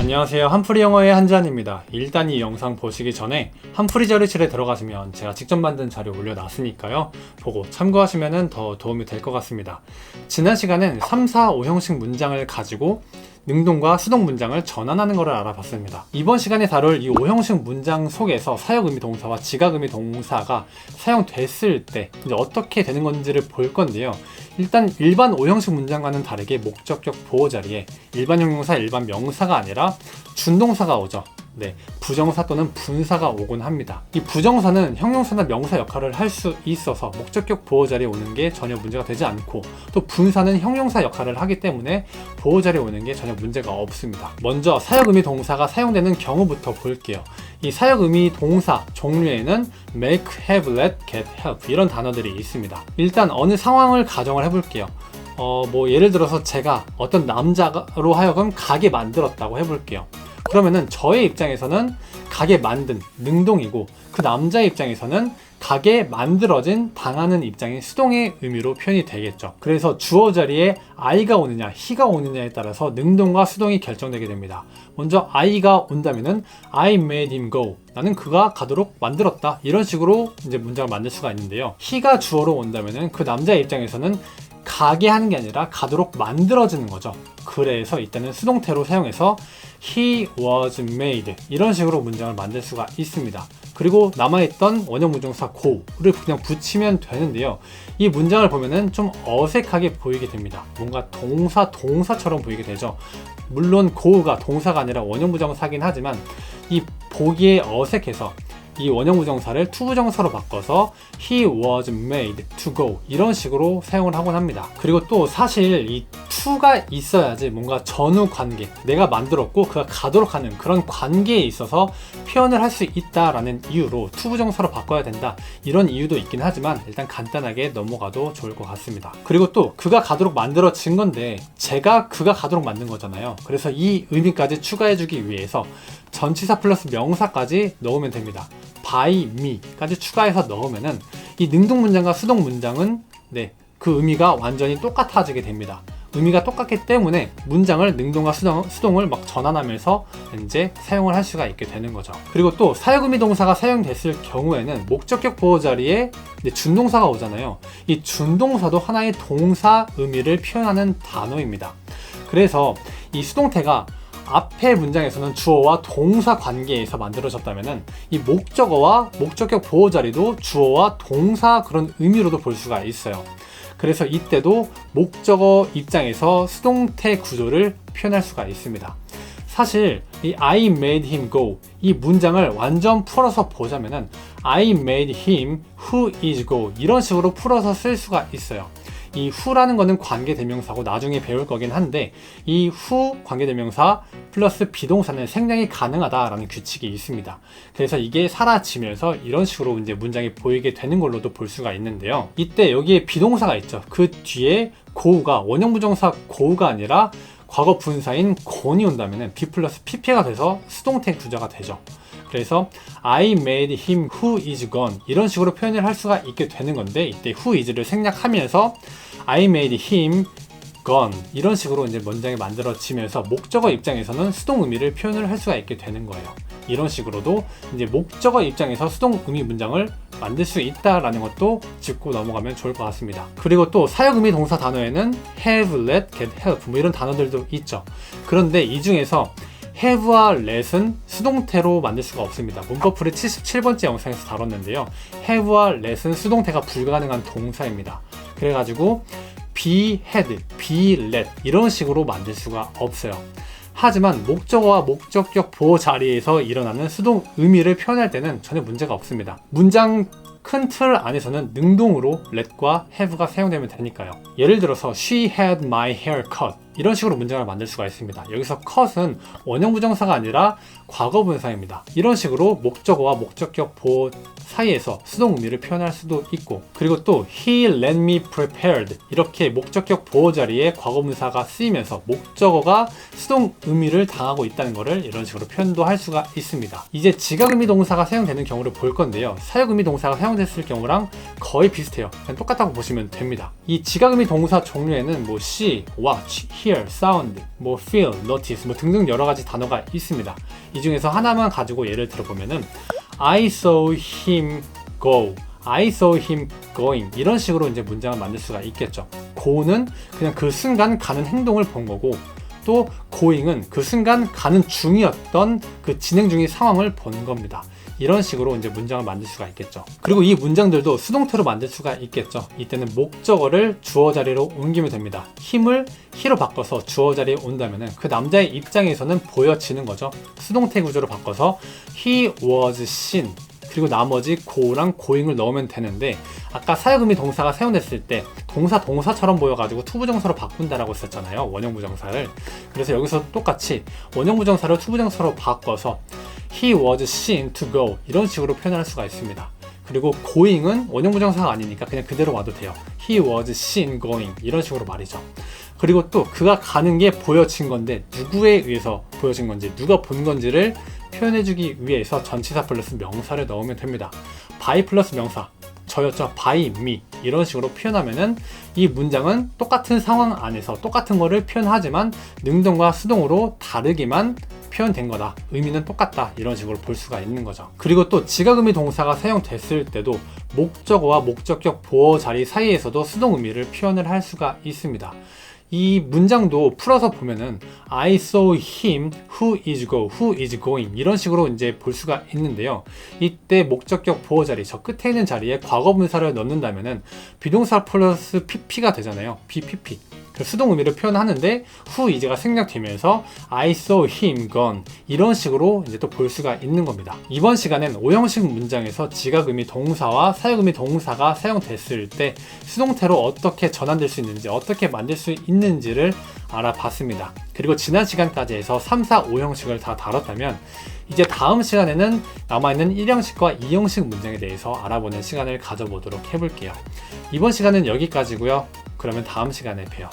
안녕하세요. 한풀이 영어의 한지환입니다. 일단 이 영상 보시기 전에 한풀이 자료실에 들어가시면 제가 직접 만든 자료 올려놨으니까요. 보고 참고하시면 더 도움이 될 것 같습니다. 지난 시간엔 3, 4, 5형식 문장을 가지고 능동과 수동 문장을 전환하는 것을 알아봤습니다. 이번 시간에 다룰 이 5형식 문장 속에서 사역의미 동사와 지각의미 동사가 사용됐을 때 이제 어떻게 되는 건지를 볼 건데요. 일단 일반 5형식 문장과는 다르게 목적격 보호 자리에 일반 형용사, 일반 명사가 아니라 준동사가 오죠. 네, 부정사 또는 분사가 오곤 합니다. 이 부정사는 형용사나 명사 역할을 할 수 있어서 목적격 보호 자리에 오는 게 전혀 문제가 되지 않고, 또 분사는 형용사 역할을 하기 때문에 보호 자리에 오는 게 전혀 문제가 없습니다. 먼저 사역의미 동사가 사용되는 경우부터 볼게요. 이 사역의미 동사 종류에는 make, have, let, get, help 이런 단어들이 있습니다. 일단 어느 상황을 가정을 해볼게요. 예를 들어서 제가 어떤 남자로 하여금 가게 만들었다고 해볼게요. 그러면은 저의 입장에서는 가게 만든 능동이고, 그 남자의 입장에서는 가게 만들어진 당하는 입장인 수동의 의미로 표현이 되겠죠. 그래서 주어 자리에 I가 오느냐 he가 오느냐에 따라서 능동과 수동이 결정되게 됩니다. 먼저 I가 온다면은 I made him go, 나는 그가 가도록 만들었다, 이런 식으로 이제 문장을 만들 수가 있는데요. he가 주어로 온다면은 그 남자의 입장에서는 가게 하는 게 아니라 가도록 만들어지는 거죠. 그래서 이때는 수동태로 사용해서 he was made, 이런 식으로 문장을 만들 수가 있습니다. 그리고 남아있던 원형 부정사 go를 그냥 붙이면 되는데요. 이 문장을 보면은 좀 어색하게 보이게 됩니다. 뭔가 동사처럼 보이게 되죠. 물론 go가 동사가 아니라 원형 부정사긴 하지만 이 보기에 어색해서 이 원형 부정사를 to 부정사로 바꿔서 he was made to go, 이런 식으로 사용을 하곤 합니다. 그리고 또 사실 이 to가 있어야지 뭔가 전후 관계, 내가 만들었고 그가 가도록 하는 그런 관계에 있어서 표현을 할 수 있다라는 이유로 to 부정사로 바꿔야 된다, 이런 이유도 있긴 하지만 일단 간단하게 넘어가도 좋을 것 같습니다. 그리고 또 그가 가도록 만들어진 건데 제가 그가 가도록 만든 거잖아요. 그래서 이 의미까지 추가해주기 위해서 전치사 플러스 명사까지 넣으면 됩니다. by me까지 추가해서 넣으면은 이 능동 문장과 수동 문장은 그 의미가 완전히 똑같아지게 됩니다. 의미가 똑같기 때문에 문장을 능동과 수동을 막 전환하면서 이제 사용을 할 수가 있게 되는 거죠. 그리고 또 사역의미 동사가 사용됐을 경우에는 목적격 보호 자리에 준동사가 오잖아요. 이 준동사도 하나의 동사 의미를 표현하는 단어입니다. 그래서 이 수동태가 앞의 문장에서는 주어와 동사 관계에서 만들어졌다면은 이 목적어와 목적격 보호 자리도 주어와 동사 그런 의미로도 볼 수가 있어요. 그래서 이때도 목적어 입장에서 수동태 구조를 표현할 수가 있습니다. 사실 이 I made him go, 이 문장을 완전 풀어서 보자면은 I made him who is go, 이런 식으로 풀어서 쓸 수가 있어요. 이 who라는 거는 관계대명사고 나중에 배울 거긴 한데, 이 who 관계대명사 플러스 비동사는 생략이 가능하다라는 규칙이 있습니다. 그래서 이게 사라지면서 이런 식으로 이제 문장이 보이게 되는 걸로도 볼 수가 있는데요. 이때 여기에 비동사가 있죠. 그 뒤에 go가 원형 부정사 go가 아니라 과거 분사인 gone이 온다면 be 플러스 pp가 돼서 수동태 구조가 되죠. 그래서 I made him who is gone, 이런 식으로 표현을 할 수가 있게 되는 건데, 이때 who is를 생략하면서 I made him gone, 이런 식으로 이제 문장이 만들어지면서 목적어 입장에서는 수동 의미를 표현을 할 수가 있게 되는 거예요. 이런 식으로도 이제 목적어 입장에서 수동 의미 문장을 만들 수 있다라는 것도 짚고 넘어가면 좋을 것 같습니다. 그리고 또 사역의미 동사 단어에는 have, let, get, help 이런 단어들도 있죠. 그런데 이 중에서 have와 let은 수동태로 만들 수가 없습니다. 문법풀이 77번째 영상에서 다뤘는데요. have와 let은 수동태가 불가능한 동사입니다. 그래가지고 be had, be let 이런 식으로 만들 수가 없어요. 하지만 목적어와 목적격 보호 자리에서 일어나는 수동 의미를 표현할 때는 전혀 문제가 없습니다. 문장 큰 틀 안에서는 능동으로 let과 have가 사용되면 되니까요. 예를 들어서 she had my hair cut, 이런 식으로 문장을 만들 수가 있습니다. 여기서 cut은 원형 부정사가 아니라 과거 분사입니다. 이런 식으로 목적어와 목적격 보호 사이에서 수동 의미를 표현할 수도 있고, 그리고 또 he let me prepared, 이렇게 목적격 보호 자리에 과거 분사가 쓰이면서 목적어가 수동 의미를 당하고 있다는 것을 이런 식으로 표현도 할 수가 있습니다. 이제 지각의미 동사가 사용되는 경우를 볼 건데요. 사역의미 동사가 사용됐을 경우랑 거의 비슷해요. 그냥 똑같다고 보시면 됩니다. 이 지각의미 동사 종류에는 she, watch, hear, sound, 뭐 feel, notice 뭐 등등 여러 가지 단어가 있습니다. 이 중에서 하나만 가지고 예를 들어보면은 I saw him go, I saw him going 이런 식으로 이제 문장을 만들 수가 있겠죠. go는 그냥 그 순간 가는 행동을 본 거고, 또 going은 그 순간 가는 중이었던 그 진행 중인 상황을 본 겁니다. 이런 식으로 이제 문장을 만들 수가 있겠죠. 그리고 이 문장들도 수동태로 만들 수가 있겠죠. 이때는 목적어를 주어 자리로 옮기면 됩니다. 힘을 he로 바꿔서 주어 자리에 온다면은 그 남자의 입장에서는 보여지는 거죠. 수동태 구조로 바꿔서 he was seen, 그리고 나머지 go랑 going을 넣으면 되는데, 아까 사역의미 동사가 사용됐을 때 동사처럼 보여가지고 투부정사로 바꾼다라고 했었잖아요. 원형부정사를. 그래서 여기서 똑같이 원형부정사를 투부정사로 바꿔서 he was seen to go 이런 식으로 표현할 수가 있습니다. 그리고 going은 원형부정사가 아니니까 그냥 그대로 와도 돼요. he was seen going 이런 식으로 말이죠. 그리고 또 그가 가는 게 보여진 건데 누구에 의해서 보여진 건지, 누가 본 건지를 표현해주기 위해서 전치사 플러스 명사를 넣으면 됩니다. by 플러스 명사, 저였죠. by me 이런 식으로 표현하면은 이 문장은 똑같은 상황 안에서 똑같은 거를 표현하지만 능동과 수동으로 다르게만 표현된 거다. 의미는 똑같다. 이런 식으로 볼 수가 있는 거죠. 그리고 또 지각의미 동사가 사용됐을 때도 목적어와 목적격 보어 자리 사이에서도 수동 의미를 표현을 할 수가 있습니다. 이 문장도 풀어서 보면은 I saw him who is going 이런 식으로 이제 볼 수가 있는데요. 이때 목적격 보어 자리, 저 끝에 있는 자리에 과거분사를 넣는다면은 비동사 플러스 pp가 되잖아요. bpp. 수동 의미를 표현하는데 who is가 생략되면서 I saw him gone 이런 식으로 이제 또 볼 수가 있는 겁니다. 이번 시간엔 5형식 문장에서 지각 의미 동사와 사역 의미 동사가 사용됐을 때 수동태로 어떻게 전환될 수 있는지, 어떻게 만들 수 있는지를 알아봤습니다. 그리고 지난 시간까지 해서 3, 4, 5형식을 다 다뤘다면 이제 다음 시간에는 남아있는 1형식과 2형식 문장에 대해서 알아보는 시간을 가져보도록 해볼게요. 이번 시간은 여기까지고요. 그러면 다음 시간에 봬요.